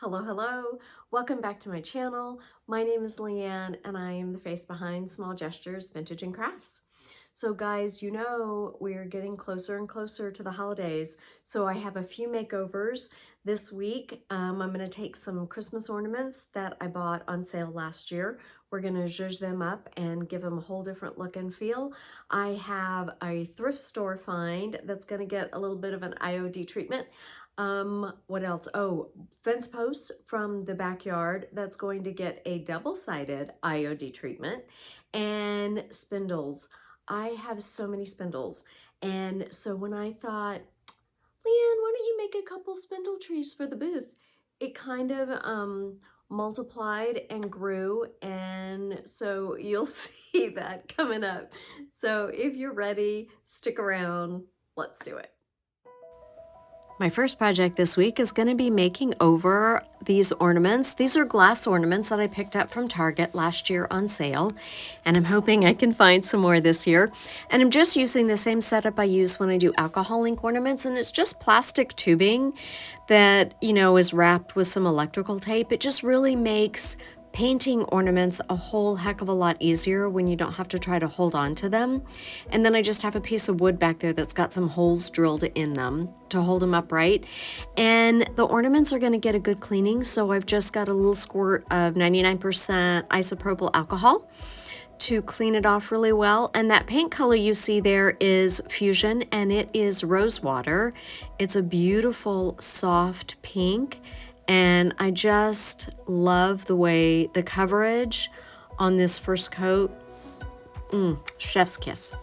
Hello, hello. Welcome back to my channel. My name is Leanne and I am the face behind Small Gestures Vintage and Crafts. So guys, you know we're getting closer and closer to the holidays. So I have a few makeovers this week. I'm going to take some Christmas ornaments that I bought on sale last year. We're going to zhuzh them up and give them a whole different look and feel. I have a thrift store find that's going to get a little bit of an IOD treatment. What else? Oh, fence posts from the backyard. That's going to get a double-sided IOD treatment. And spindles. I have so many spindles. And so when I thought, Leanne, why don't you make a couple spindle trees for the booth? It kind of multiplied and grew. And so you'll see that coming up. So if you're ready, stick around. Let's do it. My first project this week is going to be making over these ornaments. These are glass ornaments that I picked up from Target last year on sale, and I'm hoping I can find some more this year. And I'm just using the same setup I use when I do alcohol ink ornaments, and it's just plastic tubing that, you know, is wrapped with some electrical tape. It just really makes painting ornaments a whole heck of a lot easier when you don't have to try to hold on to them. And then I just have a piece of wood back there that's got some holes drilled in them to hold them upright. And the ornaments are going to get a good cleaning, so I've just got a little squirt of 99% isopropyl alcohol to clean it off really well. And that paint color you see there is Fusion, and it is rose water. It's a beautiful soft pink. And I just love the way the coverage on this first coat, chef's kiss.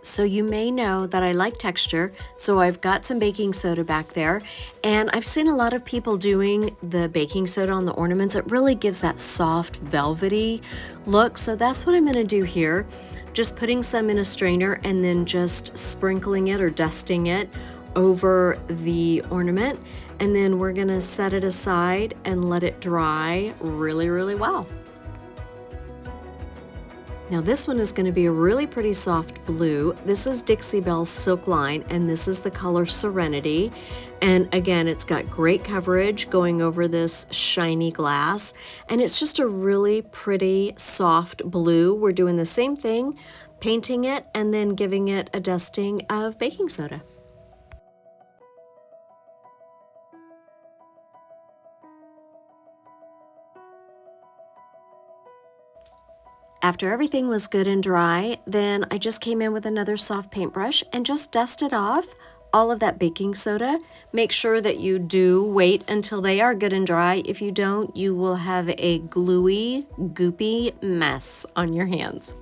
So you may know that I like texture, so I've got some baking soda back there, and I've seen a lot of people doing the baking soda on the ornaments. It really gives that soft, velvety look, so that's what I'm gonna do here. Just putting some in a strainer and then just sprinkling it or dusting it over the ornament, and then we're gonna set it aside and let it dry really, really well. Now this one is going to be a really pretty soft blue. This is Dixie Belle's Silk Line, and this is the color Serenity. And again, it's got great coverage going over this shiny glass, and it's just a really pretty soft blue. We're doing the same thing, painting it and then giving it a dusting of baking soda. After everything was good and dry, then I just came in with another soft paintbrush and just dusted off all of that baking soda. Make sure that you do wait until they are good and dry. If you don't, you will have a gluey, goopy mess on your hands.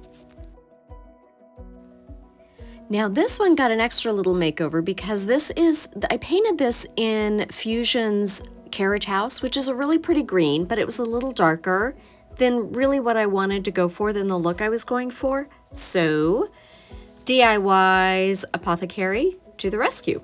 Now this one got an extra little makeover because I painted this in Fusion's Carriage House, which is a really pretty green, but it was a little darker than really what I wanted to go for, than the look I was going for. So DIY's Apothecary to the rescue.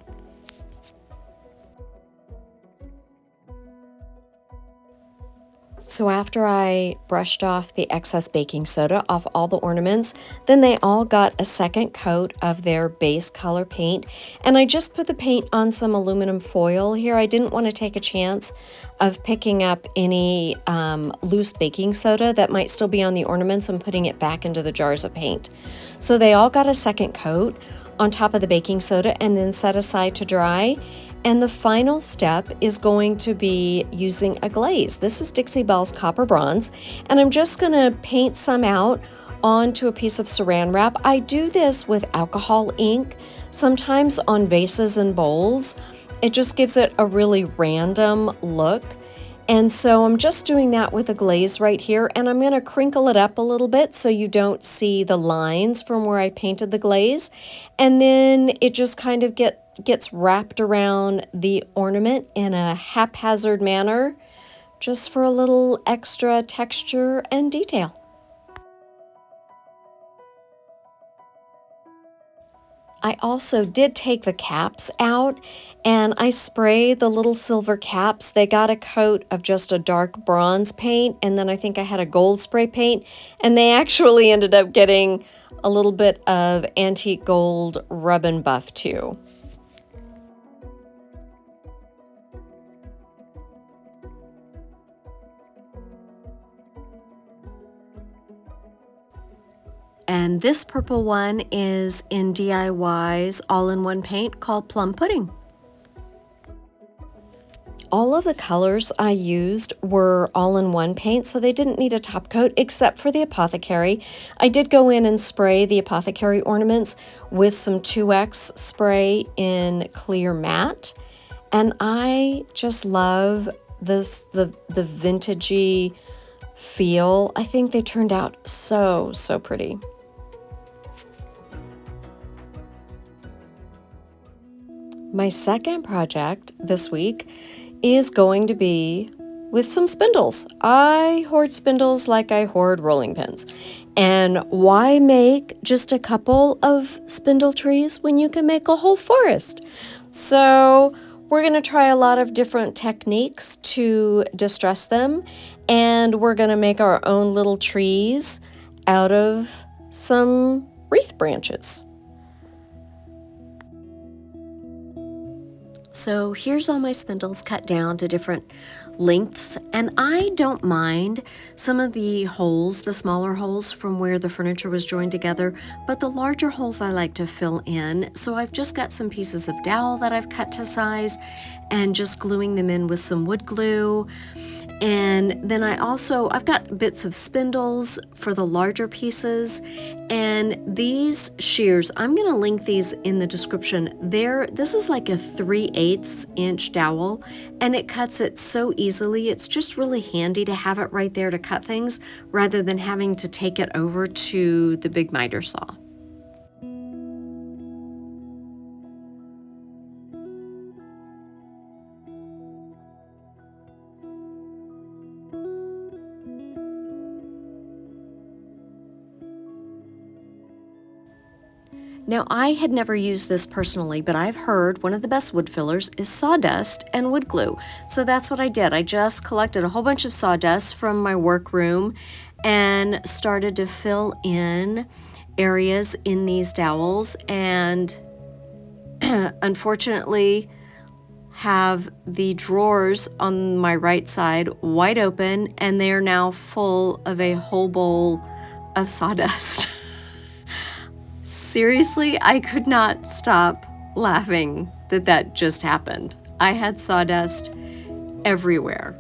So after I brushed off the excess baking soda off all the ornaments, then they all got a second coat of their base color paint. And I just put the paint on some aluminum foil here. I didn't want to take a chance of picking up any loose baking soda that might still be on the ornaments and putting it back into the jars of paint. So they all got a second coat on top of the baking soda and then set aside to dry. And the final step is going to be using a glaze. This is Dixie Belle's Copper Bronze, and I'm just going to paint some out onto a piece of saran wrap. I do this with alcohol ink, sometimes on vases and bowls. It just gives it a really random look. And so I'm just doing that with a glaze right here, and I'm going to crinkle it up a little bit so you don't see the lines from where I painted the glaze. And then it just kind of gets wrapped around the ornament in a haphazard manner, just for a little extra texture and detail. I also did take the caps out, and I sprayed the little silver caps. They got a coat of just a dark bronze paint, and then I think I had a gold spray paint, and they actually ended up getting a little bit of antique gold rub and buff too. and this purple one is in DIY's all-in-one paint called Plum Pudding. All of the colors I used were all-in-one paint, so they didn't need a top coat except for the Apothecary. I did go in and spray the Apothecary ornaments with some 2X spray in clear matte, and I just love this, the vintagey feel. I think they turned out so pretty. My second project this week is going to be with some spindles. I hoard spindles like I hoard rolling pins. And why make just a couple of spindle trees when you can make a whole forest? So we're going to try a lot of different techniques to distress them, and we're going to make our own little trees out of some wreath branches. So here's all my spindles cut down to different lengths, and I don't mind some of the holes, the smaller holes from where the furniture was joined together, but the larger holes I like to fill in. So I've just got some pieces of dowel that I've cut to size and just gluing them in with some wood glue. And then I've got bits of spindles for the larger pieces, and these shears, I'm going to link these in the description. This is like a 3/8 inch dowel, and it cuts it so easily. It's just really handy to have it right there to cut things rather than having to take it over to the big miter saw. Now, I had never used this personally, but I've heard one of the best wood fillers is sawdust and wood glue. So that's what I did. I just collected a whole bunch of sawdust from my workroom and started to fill in areas in these dowels, and unfortunately have the drawers on my right side wide open, and they are now full of a whole bowl of sawdust. Seriously, I could not stop laughing that just happened. I had sawdust everywhere.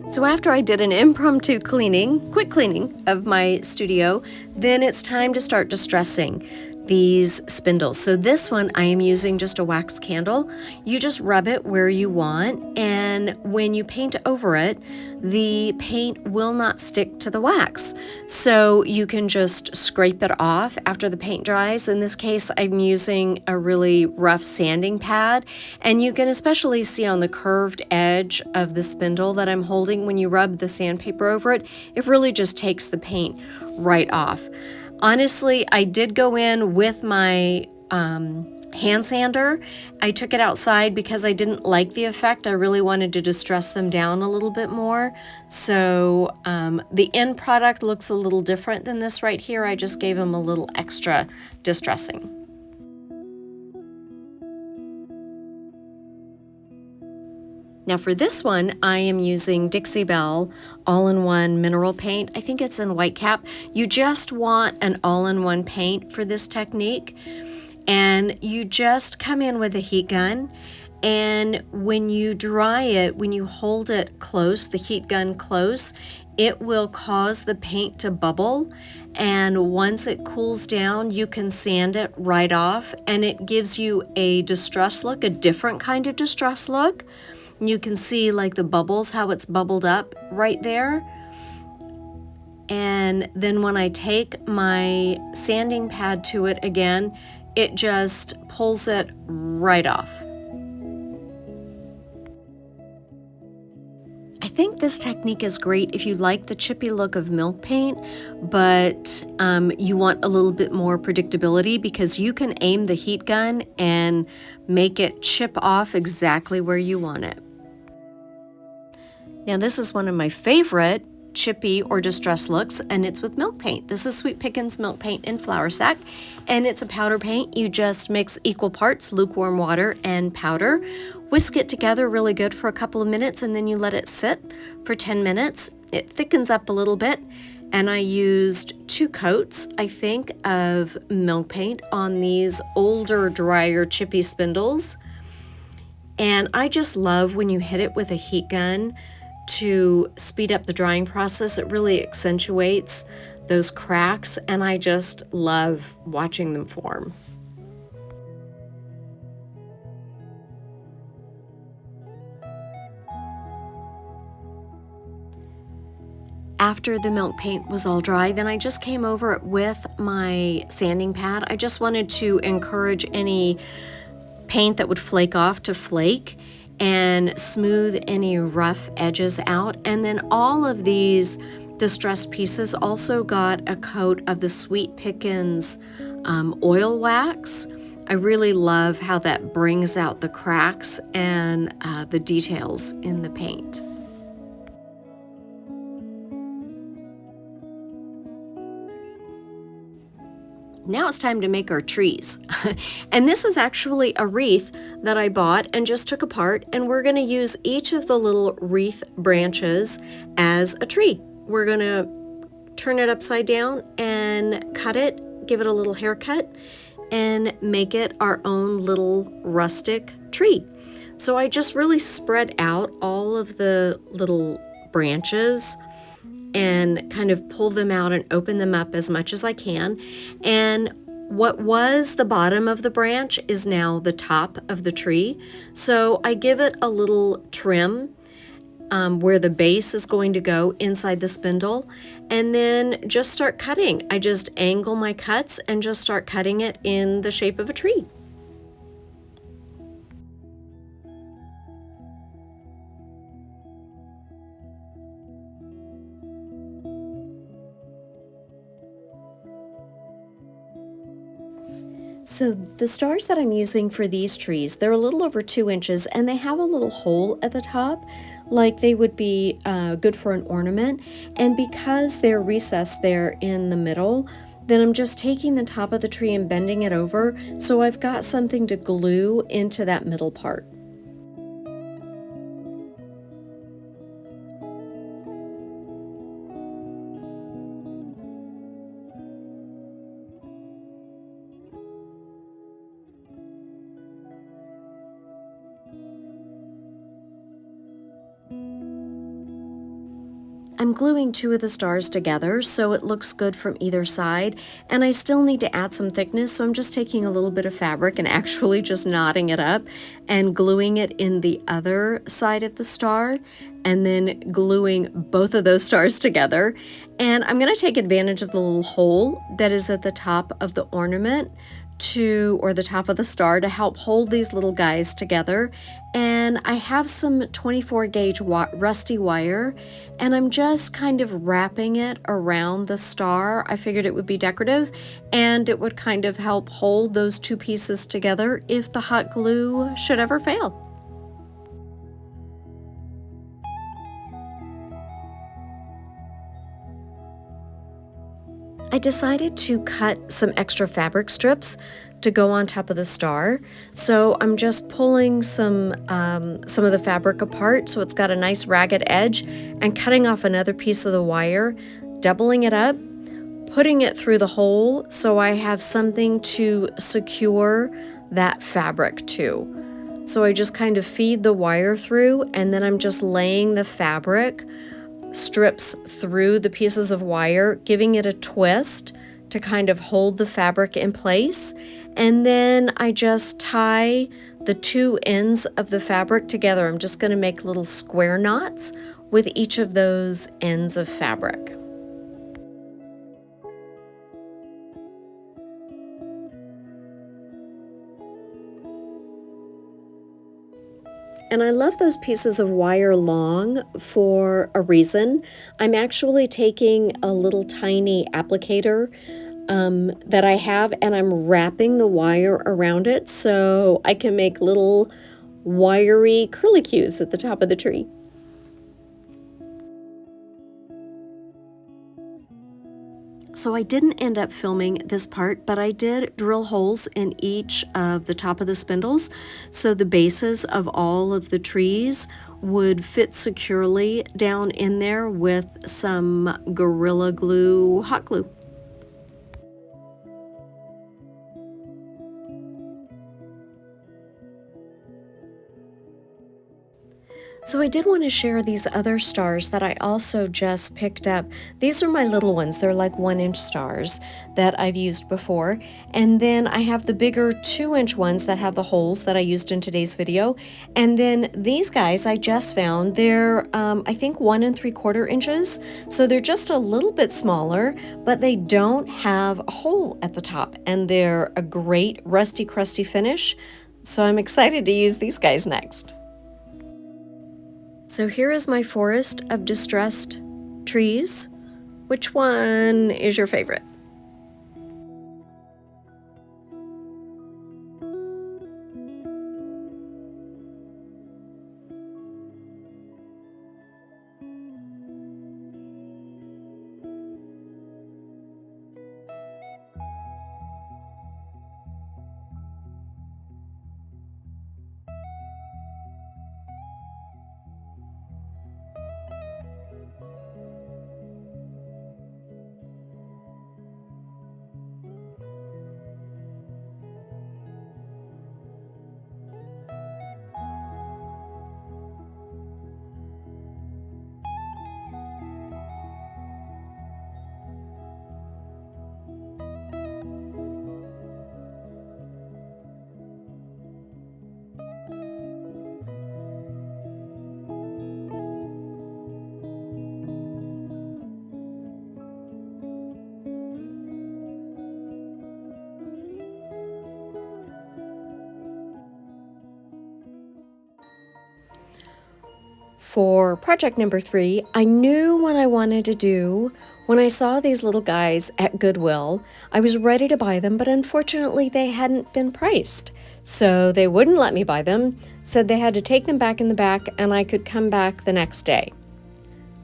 So after I did an impromptu quick cleaning of my studio, then it's time to start distressing these spindles. So this one, I am using just a wax candle. You just rub it where you want, and when you paint over it, the paint will not stick to the wax. So you can just scrape it off after the paint dries. In this case, I'm using a really rough sanding pad, and you can especially see on the curved edge of the spindle that I'm holding, when you rub the sandpaper over it, it really just takes the paint right off. Honestly, I did go in with my hand sander. I took it outside because I didn't like the effect. I really wanted to distress them down a little bit more. So the end product looks a little different than this right here. I just gave them a little extra distressing. Now for this one, I am using Dixie Belle all-in-one mineral paint. I think it's in Whitecap. You just want an all-in-one paint for this technique, and you just come in with a heat gun, and when you dry it, when you hold it close, the heat gun close, it will cause the paint to bubble, and once it cools down, you can sand it right off, and it gives you a distress look, a different kind of distress look. You can see like the bubbles, how it's bubbled up right there. And then when I take my sanding pad to it again, it just pulls it right off. I think this technique is great if you like the chippy look of milk paint, but you want a little bit more predictability, because you can aim the heat gun and make it chip off exactly where you want it. Now this is one of my favorite chippy or distressed looks, and it's with milk paint. This is Sweet Pickins milk paint in flour sack, and it's a powder paint. You just mix equal parts lukewarm water and powder, whisk it together really good for a couple of minutes, and then you let it sit for 10 minutes. It thickens up a little bit, and I used 2 coats, I think, of milk paint on these older, drier, chippy spindles. And I just love when you hit it with a heat gun to speed up the drying process. It really accentuates those cracks, and I just love watching them form. After the milk paint was all dry, then I just came over with my sanding pad. I just wanted to encourage any paint that would flake off to flake and smooth any rough edges out. And then all of these distressed pieces also got a coat of the Sweet Pickins oil wax. I really love how that brings out the cracks and the details in the paint. Now it's time to make our trees. And this is actually a wreath that I bought and just took apart, and we're gonna use each of the little wreath branches as a tree. We're gonna turn it upside down and cut it, give it a little haircut, and make it our own little rustic tree. So I just really spread out all of the little branches and kind of pull them out and open them up as much as I can. And what was the bottom of the branch is now the top of the tree. So I give it a little trim where the base is going to go inside the spindle, and then just start cutting. I just angle my cuts and just start cutting it in the shape of a tree. So the stars that I'm using for these trees, they're a little over 2 inches, and they have a little hole at the top, like they would be good for an ornament. And because they're recessed there in the middle, then I'm just taking the top of the tree and bending it over, so I've got something to glue into that middle part. I'm gluing 2 of the stars together so it looks good from either side, and I still need to add some thickness, so I'm just taking a little bit of fabric and actually just knotting it up and gluing it in the other side of the star, and then gluing both of those stars together. And I'm going to take advantage of the little hole that is at the top of the ornament or the top of the star to help hold these little guys together. And I have some 24 gauge rusty wire, and I'm just kind of wrapping it around the star. I figured it would be decorative and it would kind of help hold those 2 pieces together if the hot glue should ever fail. I decided to cut some extra fabric strips to go on top of the star. So I'm just pulling some of the fabric apart so it's got a nice ragged edge, and cutting off another piece of the wire, doubling it up, putting it through the hole so I have something to secure that fabric to. So I just kind of feed the wire through, and then I'm just laying the fabric strips through the pieces of wire, giving it a twist to kind of hold the fabric in place. And then I just tie the 2 ends of the fabric together. I'm just going to make little square knots with each of those ends of fabric. And I love those pieces of wire long for a reason. I'm actually taking a little tiny applicator that I have, and I'm wrapping the wire around it so I can make little wiry curlicues at the top of the tree. So I didn't end up filming this part, but I did drill holes in each of the top of the spindles so the bases of all of the trees would fit securely down in there with some Gorilla Glue hot glue. So I did want to share these other stars that I also just picked up. These are my little ones. They're like 1-inch stars that I've used before. And then I have the bigger 2-inch ones that have the holes that I used in today's video. And then these guys I just found, they're I think 1 3/4 inches. So they're just a little bit smaller, but they don't have a hole at the top. And they're a great rusty, crusty finish. So I'm excited to use these guys next. So here is my forest of distressed trees. Which one is your favorite? For project number 3, I knew what I wanted to do. When I saw these little guys at Goodwill, I was ready to buy them, but unfortunately they hadn't been priced. So they wouldn't let me buy them, said they had to take them back in the back and I could come back the next day.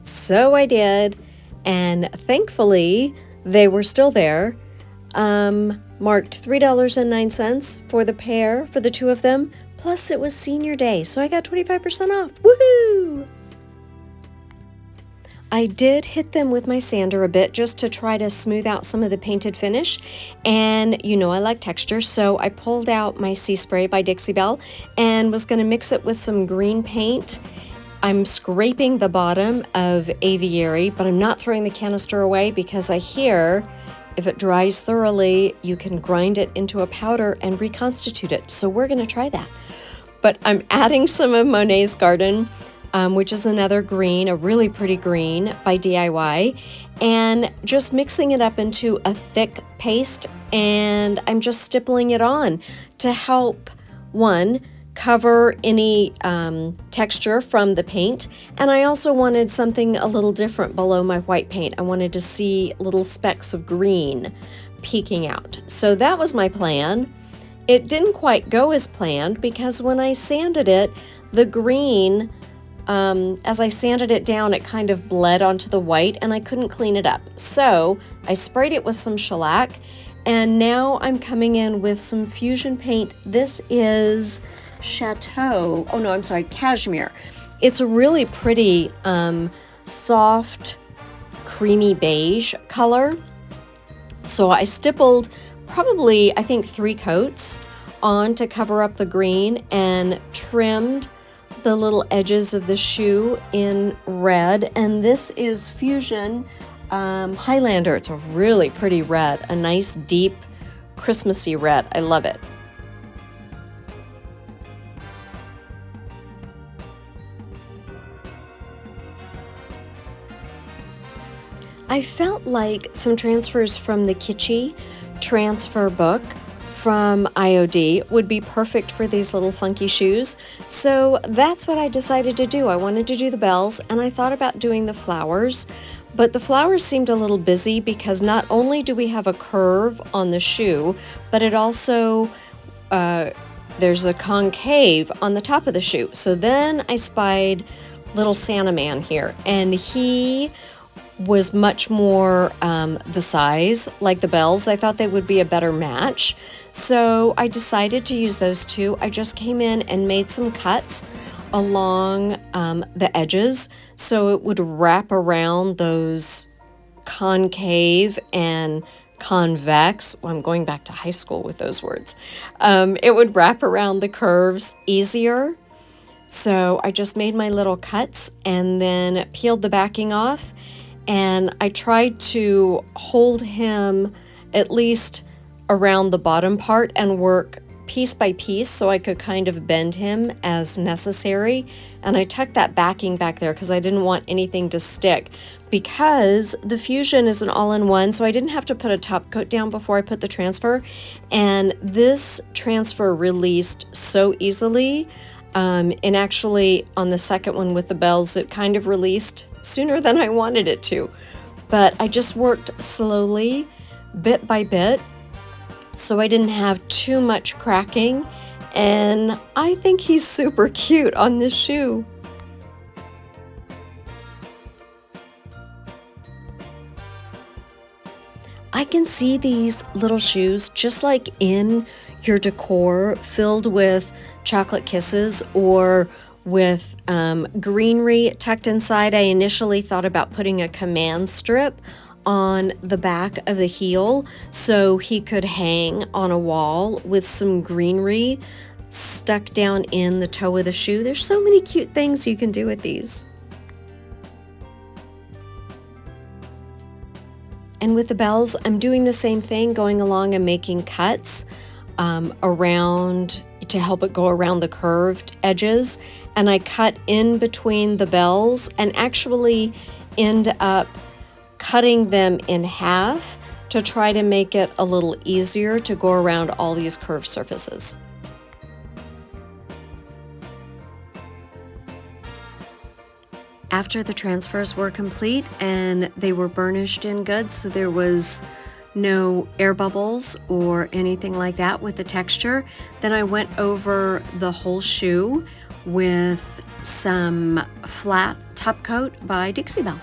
So I did, and thankfully they were still there. Marked $3.09 for the pair, for the 2 of them. Plus, it was senior day, so I got 25% off. Woohoo! I did hit them with my sander a bit just to try to smooth out some of the painted finish. And you know I like texture, so I pulled out my Sea Spray by Dixie Belle and was going to mix it with some green paint. I'm scraping the bottom of Aviary, but I'm not throwing the canister away because I hear if it dries thoroughly, you can grind it into a powder and reconstitute it. So we're going to try that. But I'm adding some of Monet's Garden, which is another green, a really pretty green by DIY, and just mixing it up into a thick paste, and I'm just stippling it on to help, one, cover any texture from the paint, and I also wanted something a little different below my white paint. I wanted to see little specks of green peeking out. So that was my plan. It didn't quite go as planned because when I sanded it, the green, as I sanded it down, it kind of bled onto the white and I couldn't clean it up. So I sprayed it with some shellac, and now I'm coming in with some fusion paint. This is Chateau, oh no, I'm sorry, Cashmere. It's a really pretty, soft, creamy beige color. So I stippled probably, I think, 3 coats on to cover up the green and trimmed the little edges of the shoe in red. And this is Fusion Highlander. It's a really pretty red, a nice deep Christmassy red. I love it. I felt like some transfers from the Kitschy transfer book from IOD would be perfect for these little funky shoes. So that's what I decided to do. I wanted to do the bells, and I thought about doing the flowers, but the flowers seemed a little busy because not only do we have a curve on the shoe, but it also, there's a concave on the top of the shoe. So then I spied little Santa Man here, and he was much more the size, like the bells. I thought they would be a better match. So I decided to use those two. I just came in and made some cuts along the edges so it would wrap around those concave and convex. Well, I'm going back to high school with those words. It would wrap around the curves easier. So I just made my little cuts and then peeled the backing off, and I tried to hold him at least around the bottom part and work piece by piece so I could kind of bend him as necessary. And I tucked that backing back there because I didn't want anything to stick, because the Fusion is an all-in-one, so I didn't have to put a top coat down before I put the transfer. And this transfer released so easily. And actually on the second one with the bells, it kind of released sooner than I wanted it to. But I just worked slowly, bit by bit, so I didn't have too much cracking. And I think he's super cute on this shoe. I can see these little shoes just like in your decor, filled with chocolate kisses or with greenery tucked inside. I initially thought about putting a command strip on the back of the heel so he could hang on a wall with some greenery stuck down in the toe of the shoe. There's so many cute things you can do with these. And with the bells, I'm doing the same thing, going along and making cuts around to help it go around the curved edges. And I cut in between the bells and actually end up cutting them in half to try to make it a little easier to go around all these curved surfaces. After the transfers were complete and they were burnished in good, so there was no air bubbles or anything like that with the texture, then I went over the whole shoe with some flat top coat by Dixie Belle.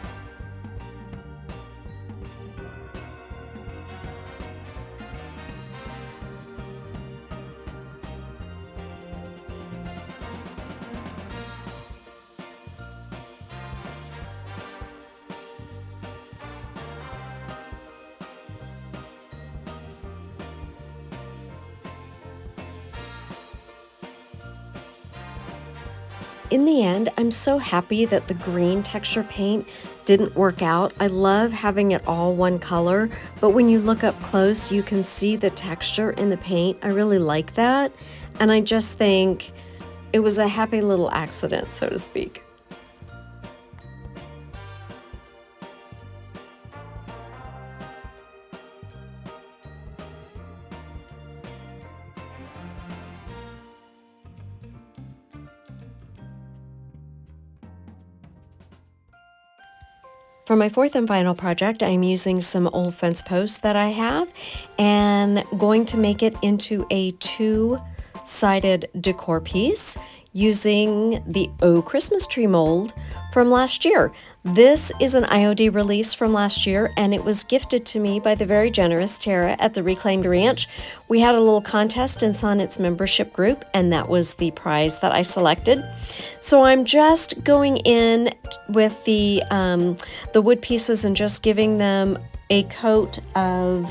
In the end, I'm so happy that the green texture paint didn't work out. I love having it all one color, but when you look up close, you can see the texture in the paint. I really like that, and I just think it was a happy little accident, so to speak. For my fourth and final project, I'm using some old fence posts that I have and going to make it into a two-sided decor piece using the Oh Christmas Tree mold from last year. This is an IOD release from last year, and it was gifted to me by the very generous Tara at the Reclaimed Ranch. We had a little contest in Sonnet's membership group, and that was the prize that I selected. So I'm just going in with the wood pieces and just giving them a coat of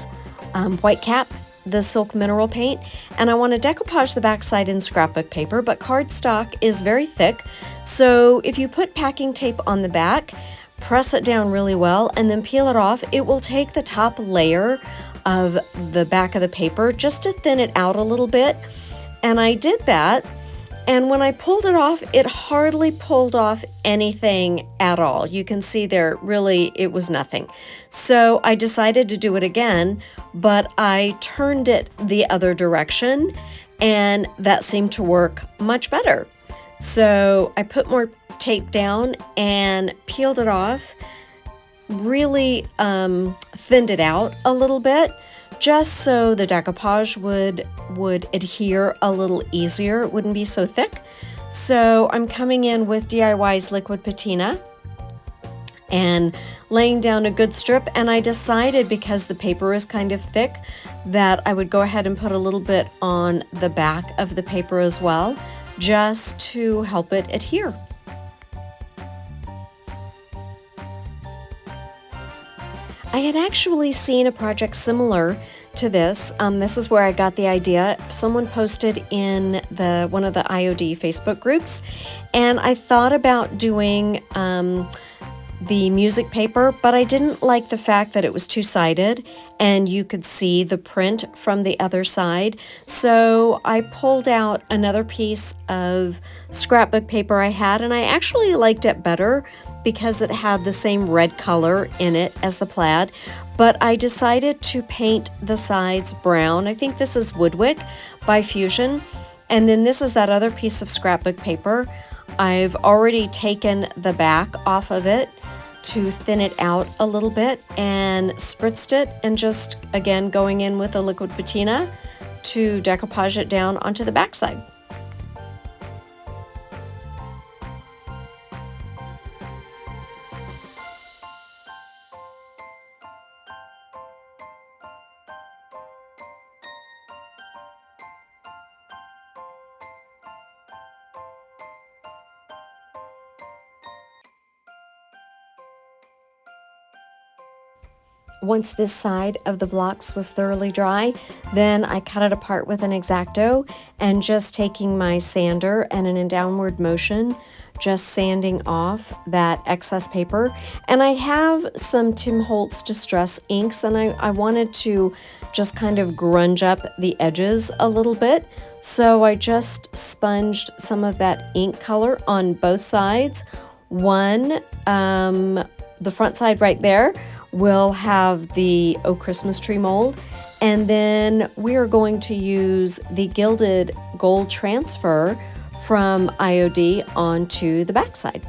white cap, the silk mineral paint, and I want to decoupage the backside in scrapbook paper, but cardstock is very thick, so if you put packing tape on the back, press it down really well, and then peel it off, it will take the top layer of the back of the paper just to thin it out a little bit. And I did that, and when I pulled it off, it hardly pulled off anything at all. You can see there, really, it was nothing. So I decided to do it again, but I turned it the other direction, and that seemed to work much better. So I put more tape down and peeled it off, really thinned it out a little bit, just so the decoupage would adhere a little easier. It wouldn't be so thick. So I'm coming in with DIY's liquid patina and laying down a good strip, and I decided, because the paper is kind of thick, that I would go ahead and put a little bit on the back of the paper as well, just to help it adhere. I had actually seen a project similar to this. This is where I got the idea. Someone posted in one of the IOD Facebook groups, and I thought about doing the music paper, but I didn't like the fact that it was two-sided and you could see the print from the other side. So I pulled out another piece of scrapbook paper I had, and I actually liked it better because it had the same red color in it as the plaid. But I decided to paint the sides brown. I think this is Woodwick by Fusion. And then this is that other piece of scrapbook paper. I've already taken the back off of it to thin it out a little bit and spritzed it, and just again going in with a liquid patina to decoupage it down onto the back side. Once this side of the blocks was thoroughly dry, then I cut it apart with an X-Acto, and just taking my sander and in a downward motion, just sanding off that excess paper. And I have some Tim Holtz Distress inks, and I wanted to just kind of grunge up the edges a little bit. So I just sponged some of that ink color on both sides. The front side right there will have the Oh Christmas Tree mold, and then we are going to use the gilded gold transfer from IOD onto the backside.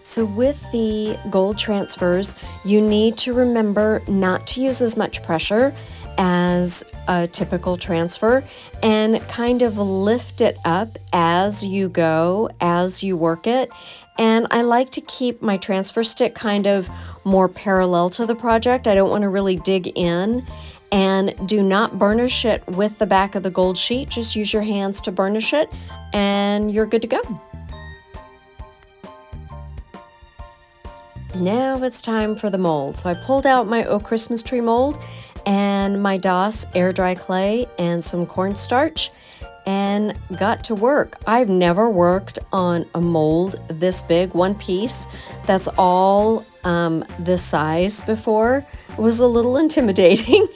So with the gold transfers, you need to remember not to use as much pressure as a typical transfer, and kind of lift it up as you go, as you work it. And I like to keep my transfer stick kind of more parallel to the project. I don't want to really dig in. And do not burnish it with the back of the gold sheet. Just use your hands to burnish it, and you're good to go. Now it's time for the mold. So I pulled out my Oh Christmas Tree mold and my DOS air dry clay and some cornstarch, and got to work. I've never worked on a mold this big, one piece that's all this size before. It was a little intimidating,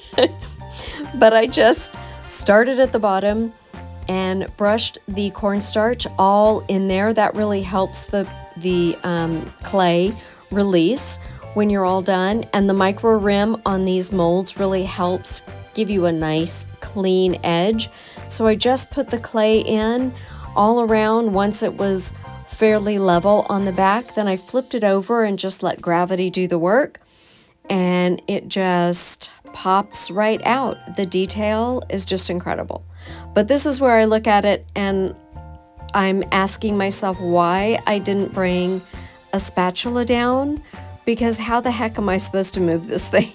but I just started at the bottom and brushed the cornstarch all in there. That really helps the clay release when you're all done, and the micro rim on these molds really helps give you a nice clean edge. So I just put the clay in all around once it was fairly level on the back. Then I flipped it over and just let gravity do the work, and it just pops right out. The detail is just incredible. But this is where I look at it and I'm asking myself why I didn't bring a spatula down, because how the heck am I supposed to move this thing?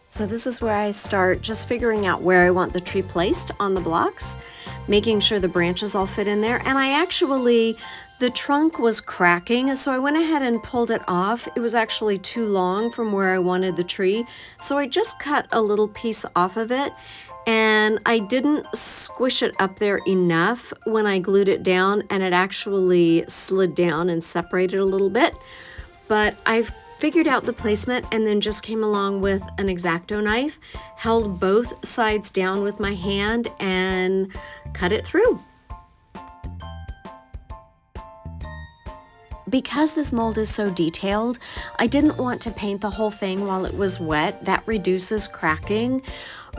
So this is where I start just figuring out where I want the tree placed on the blocks, making sure the branches all fit in there. And the trunk was cracking, so I went ahead and pulled it off. It was actually too long from where I wanted the tree, so I just cut a little piece off of it, and I didn't squish it up there enough when I glued it down, and it actually slid down and separated a little bit. But I've figured out the placement, and then just came along with an X-Acto knife, held both sides down with my hand, and cut it through. Because this mold is so detailed, I didn't want to paint the whole thing while it was wet. That reduces cracking,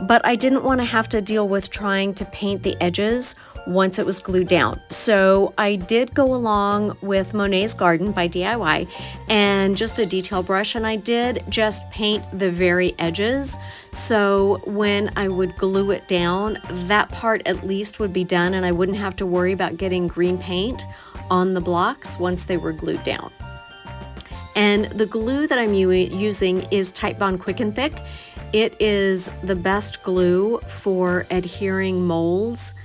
but I didn't want to have to deal with trying to paint the edges once it was glued down. So I did go along with Monet's Garden by DIY and just a detail brush, and I did just paint the very edges. So when I would glue it down, that part at least would be done and I wouldn't have to worry about getting green paint on the blocks once they were glued down. And the glue that I'm using is Tite Bond Quick and Thick. It is the best glue for adhering molds.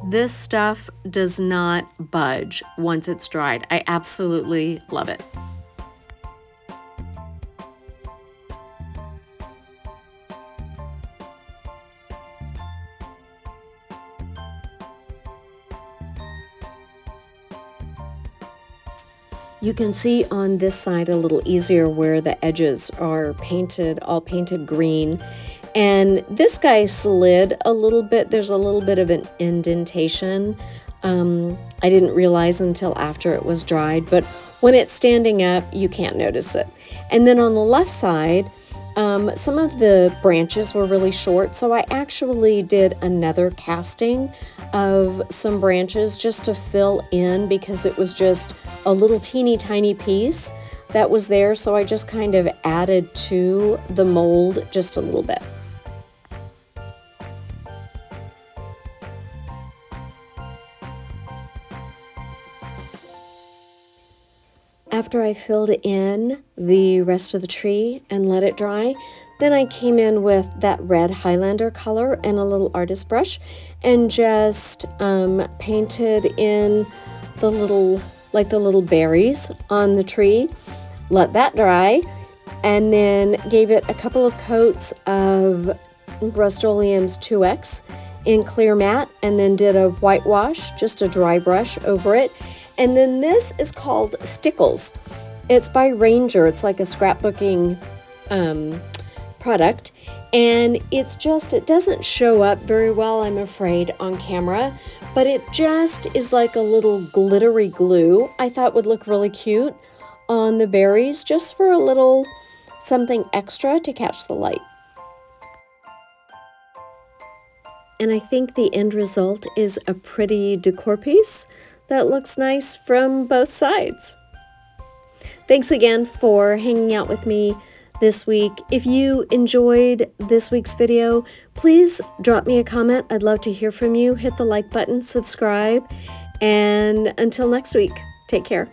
This stuff does not budge once it's dried. I absolutely love it. You can see on this side a little easier where the edges are painted, all painted green. And this guy slid a little bit. There's a little bit of an indentation. I didn't realize until after it was dried, but when it's standing up, you can't notice it. And then on the left side, some of the branches were really short, so I actually did another casting of some branches just to fill in because it was just a little teeny tiny piece that was there, so I just kind of added to the mold just a little bit. After I filled in the rest of the tree and let it dry, then I came in with that red Highlander color and a little artist brush and just painted in the little berries on the tree, let that dry, and then gave it a couple of coats of Rust-Oleum's 2X in clear matte, and then did a whitewash, just a dry brush over it. And then this is called Stickles. It's by Ranger. It's like a scrapbooking product, and it doesn't show up very well, I'm afraid, on camera, but it just is like a little glittery glue. I thought would look really cute on the berries, just for a little something extra to catch the light. And I think the end result is a pretty decor piece that looks nice from both sides. Thanks again for hanging out with me this week. If you enjoyed this week's video, please drop me a comment. I'd love to hear from you. Hit the like button, subscribe, and until next week, take care.